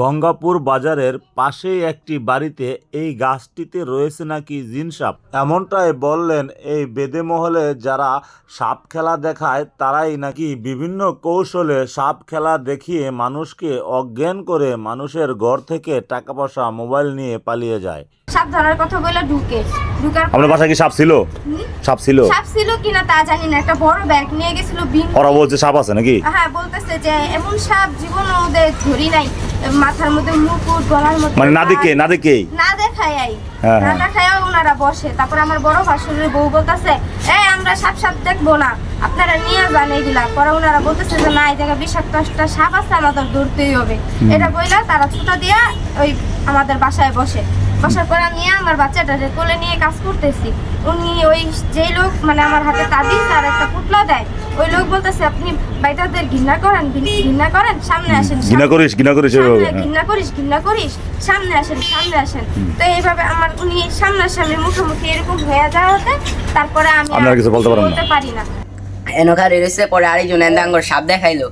গঙ্গাপুর বাজারের পাশেই একটি বাড়িতে এই গাছটিতে রয়েছে নাকি জিন সাপ, এমনটাই বললেন এই বেদে মহলে যারা সাপ খেলা দেখায় তারাই নাকি বিভিন্ন কৌশলে সাপ খেলা দেখিয়ে মানুষকে অজ্ঞান করে মানুষের ঘর থেকে টাকা পয়সা মোবাইল নিয়ে পালিয়ে যায়। সাপ ধরার কথা বলে ঢুকার আপনার বাসায় কি সাপ ছিল? সাপ ছিল কিনা তা জানি না, একটা বড় ব্যাগ নিয়ে গেছিল। ওরা বলছে সাপ আছে নাকি? হ্যাঁ, বলতেছে যে এমন সাপ জীবনে ওদের ধরি নাই, মাথার মধ্যে মুকুট, গলার মধ্যে মানে না দেখাই না দেখায় ওনারা বসে। তারপর আমার বড় ভাসুরের বউ বলতেছে এই আমরা সাপ দেখবো না, আপনারা নিয়ে যান এইগুলা। পরে ওনারা বলতেছে যে না, এই জায়গায় বিষাক্ত একটা সাপ আছে, আমাদের ধরতেই হবে। এটা বইলা তারা ছুটা দিয়া ওই আমাদের বাসায় বসার পর আমি আমার বাচ্চাটাকে কোলে নিয়ে কাজ করতেছি। উনি ওই যেই লোক মানে আমার হাতে তাবিজ আর একটা পুতলা দেয়, ওই লোক বলতেছে আপনি বাইদাদের ঘৃণা করেন, সামনে আসেন, ঘৃণা করিস সামনে আসেন। তো এইভাবে আমার উনি সামনাসামনি মুখোমুখি এরকম হয়ে যাওয়াতে তারপরে আমি কিছু বলতে পারি না। এনখারি রয়েছে। পরে আরেকজন এন্দাঙ্গর সাপ দেখাইলো।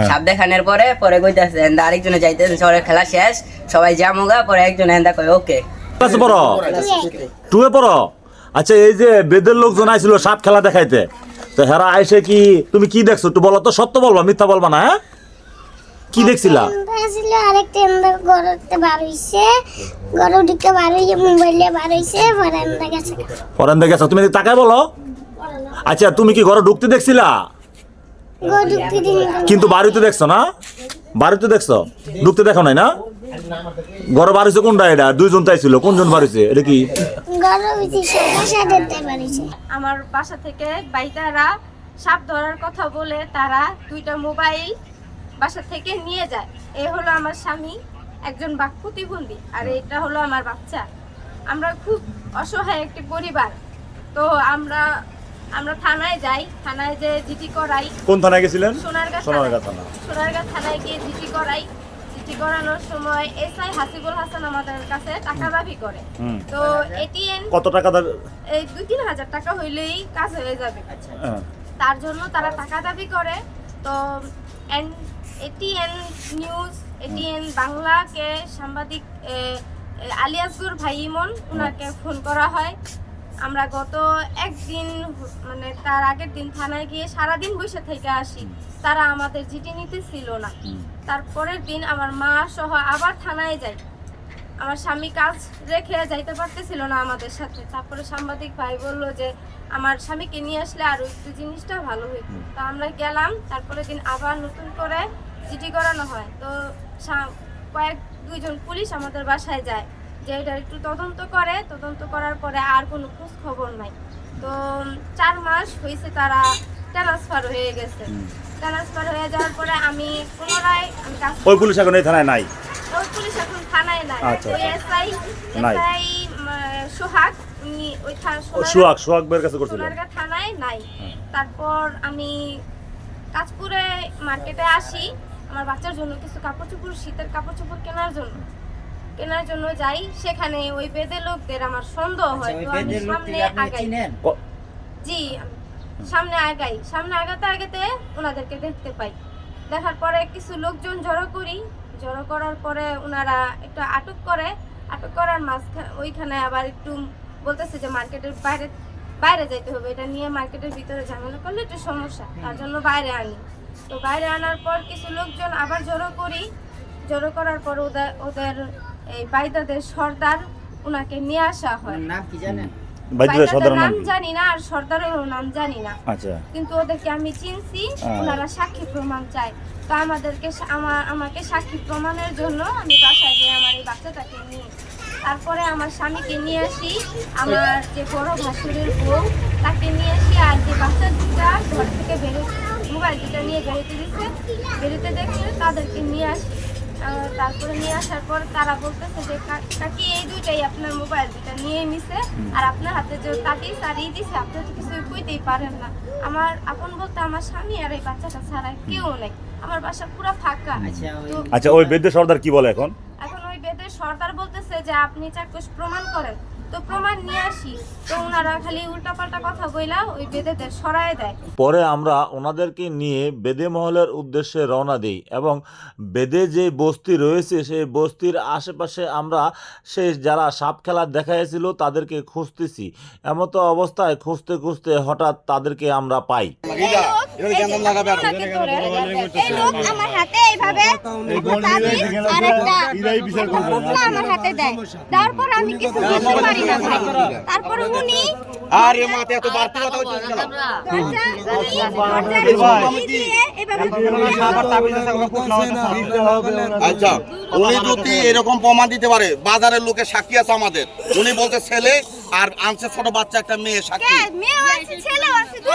সাপ দেখানোর পরে কইতাছে এন্দা আরেকজনে যাইতেছে, সবার খেলা শেষ, সবাই জামুগা। পরে একজন এন্দা কয় ওকে টুয়ে পড়ো। আচ্ছা, এই যে বেদের লোকজন আইছিল সাপ খেলা দেখাইতে, তো হেরা আইসে কি তুমি কি দেখছো একটু বলো তো, সত্য বলবা মিথ্যা বলবা না? হ্যাঁ, কি দেখছিলা? আরেকটা গরুতে বার হইছে, গরু দিকে বার হইছে, মোবাইলে বার হইছে, ফরেন গেছে। তুমি তাকায় বলো। আচ্ছা, তুমি কি ঘরে ঢুকতে দেখছিলা? কিন্তু বাড়িতে দেখছো না? বাড়িতে দেখছো, ঢুকতে দেখো নাই না? ঘরে বাড়িছে কোনটা? এটা দুইজন তাইছিল, কোনজন বাড়িছে? এটা কি আমার বাসা থেকে বাইদারা সাপ ধরার কথা বলে তারা 2টা মোবাইল বাসা থেকে নিয়ে যায়। এই হলো আমার স্বামী, একজন বাক প্রতিবন্ধী, আর এটা হলো আমার বাচ্চা। আমরা খুব অসহায় একটি পরিবার। তো আমরা থানায় যাই, থানায় যে জিডি করাই। কোন থানায় গেছিলেন? সোনারগাঁ থানায় গিয়ে জিডি করাই। জিডি করানোর সময় এসআই হাসিবুল হাসান আমাদের কাছে টাকা দাবি করে। তো এটিএন কত টাকা? এই 2-3 হাজার টাকা হইলেই কাজ হয়ে যাবে। তার জন্য তারা টাকা দাবি করে। তো এটিএন নিউজ, এটিএন বাংলাকে সাংবাদিক আলী আসগর ভাই ইমন, ওনাকে ফোন করা হয়। আমরা গত একদিন মানে তার আগের দিন থানায় গিয়ে সারাদিন বসে থেকে আসি, তারা আমাদের জিডি নিতে ছিল না। তারপরের দিন আমার মা সহ আবার থানায় যাই। আমার স্বামী কাজ রেখে যাইতে পারতেছিল না আমাদের সাথে। তারপরে সাংবাদিক ভাই বললো যে আমার স্বামীকে নিয়ে আসলে আরো একটু জিনিসটা ভালো হইতো। তো আমরা গেলাম, তারপরে দিন আবার নতুন করে জিডি করানো হয়। তো 2জন পুলিশ আমাদের বাসায় যায় যে এটা একটু তদন্ত করার পরে আর কোনো খোঁজ খবর নাই। তো 4 মাস হয়েছে তারা ট্রান্সফার হয়ে গেছে। ট্রান্সফার হয়ে যাওয়ার পরে আমি পুনরায় ওই পুলিশ এখন এই থানায় নাই? ওই পুলিশ এখন থানায় নাই। ওই এসআই সোহাগ, উনি ওই সোহাগ বের কাছে করছিল, সোনারগাঁ থানায় নাই। তারপর আমি কাজপুরে মার্কেটে আসি আমার বাচ্চার জন্য কিছু শীতের কাপড় চোপড় কেনার জন্য যাই। সেখানে ওই বেদে লোকদের আমার সন্দেহ হয়। তো আমি সামনে আগাতে ওনাদেরকে দেখতে পাই। দেখার পরে কিছু লোকজন জড়ো করার পরে ওনারা একটু আটক করার মাঝখানে ওইখানে আবার একটু বলতেছে যে মার্কেটের বাইরে যাইতে হবে, এটা নিয়ে মার্কেটের ভিতরে ঝামেলা করলে একটু সমস্যা, তার জন্য বাইরে আনি। তো বাইরে আনার পর কিছু লোকজন আবার জড়ো করার পর ওদের এই বাইদাদের সর্দার ওনাকে নিয়ে আসা হয়। নাম কি জানেন? বাইদাদের নাম জানি না, আর সর্দারের নাম জানি না। আচ্ছা, কিন্তু ওদেরকে আমি চিনছি। ওনারা সাক্ষী প্রমাণ চায়। তো আমাকে সাক্ষী প্রমাণের জন্য আমি বাসায় যাই আমার এই বাচ্চাটাকে নিয়ে। তারপরে আমার স্বামীকে নিয়ে আসি, আমার যে বড় ভাসুরের বউ তাকে নিয়ে আসি, আর যে বাচ্চা দুটা ঘর থেকে মোবাইল দুটা নিয়ে বেরোতে দেখলে তাদেরকে নিয়ে আসি। তারপরে নিয়ে আসার পর তারা বলতেছে যে কাকি এই দুইটাই আপনার মোবাইল দুটা নিয়ে নিছে, আর আপনার হাতে যে তাবিজ আর দিছে আপনি তো কিছু কইতেই পারেন না। আমার আপন বলতে আমার স্বামী আর এই বাচ্চাটা ছাড়া কেউ নেই, আমার বাসা পুরো ফাঁকা। আচ্ছা, ওই বেদের সর্দার কি বলে এখন? ওই বেদের সর্দার বলতেছে যে আপনি চাক্ষুষ প্রমাণ করেন। তো প্রমাণ নিয়ে আসি, তো ওনারা খালি উল্টাপাল্টা কথা বইলা ওই বেদেদের সরায় দেয়। পরে আমরা ওনাদেরকে নিয়ে বেদে মহলের উদ্দেশ্যে রওনা দিই এবং বেদে যে বস্তি রয়েছে সেই বস্তির আশেপাশে আমরা সেই যারা সাপ খেলা দেখাইছিল তাদেরকে খুঁজতেছি। এমত অবস্থায় খুঁজতে খুঁজতে হঠাৎ তাদেরকে আমরা পাই। এই লোক আমার হাতে এইভাবে তাবিজ আর একটা পুতলা আমার হাতে দেয়, তারপর আমি কিছু বুঝতে পারি না ভাই। তারপর উনি আরে মাতে এত বাড়তি কথা হচ্ছে কেন? আচ্ছা, উনি যদি এরকম প্রমাণ দিতে পারে, বাজারের লোকের সাক্ষী আছে আমাদের, উনি বলতে ছেলে আর আনছে ছোট বাচ্চা একটা মেয়ে সাক্ষী।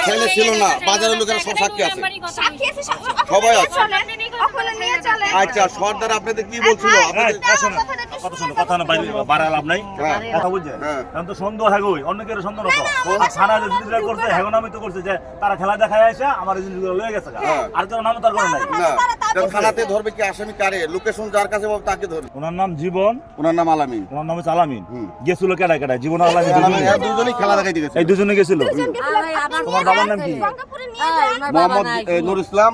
ছেলে ছিল না, বাজারের লোকেরা সব সাক্ষী আছে, সবাই আছে। আচ্ছা সর্দার আপনাদের কি বলছিল? কথা না বাড়া লাভ নাই, হ্যাঁ। কথা বুঝছেন? হ্যাঁ। এখন তো সন্দেহ হ্যাগোই, অন্য কেউ সন্দেহ হতো। আর সারা যে জিনিসটা করছে হেগো নামই তো করছে যে তারা খেলা দেখায় এসে আমার এই জিনিসগুলো লয়ে গেছে গা। হ্যাঁ। আর কেউ নাম তার করে নাই। না, তো থানাতে ধরবে কি আসামি কারে? লোকেশন যার কাছে পাবে তাকে ধরবে। ওনার নাম জীবন, ওনার নাম আলামিন। ওনার নাম হচ্ছে আলামিন। হুম। গেছিল কেডা কেডা? জীবন আর আলামিন আলামিন দুজনেই? এরা দুজনেই খেলা দেখাইতে গেছে। এই দুজনে গেছিল। তোমার বাবার নাম কি? মোহাম্মদ নুর ইসলাম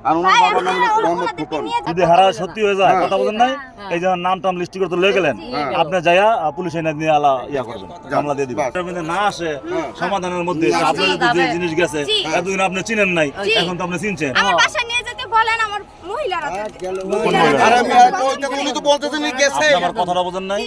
আর ওনার বাবার নাম হলো মোহাম্মদ ফুকন। যদি হারা সত্যি হয়ে যায়, হ্যাঁ। কথা বলেন নাই, এই যে নাম টাম লিস্টি করতে লয়ে গেলেন, আপনি যাইয়া পুলিশ এনে নিয়ে আলা ইয়া করবেন, মামলা দিয়ে দিবেন। বাস। না আসে সমাধানের মধ্যে আপনি যদি যে জিনিস গেছে এতদিন আপনি চিনেন নাই, এখন তো আপনি চিনছেন। আমার বাসায় নিয়ে যেতে বলেন আমার মহিলারা। আরে আমি উনি তো বলতেছেন গেছে। আমার কথাটা বোঝেন নাই।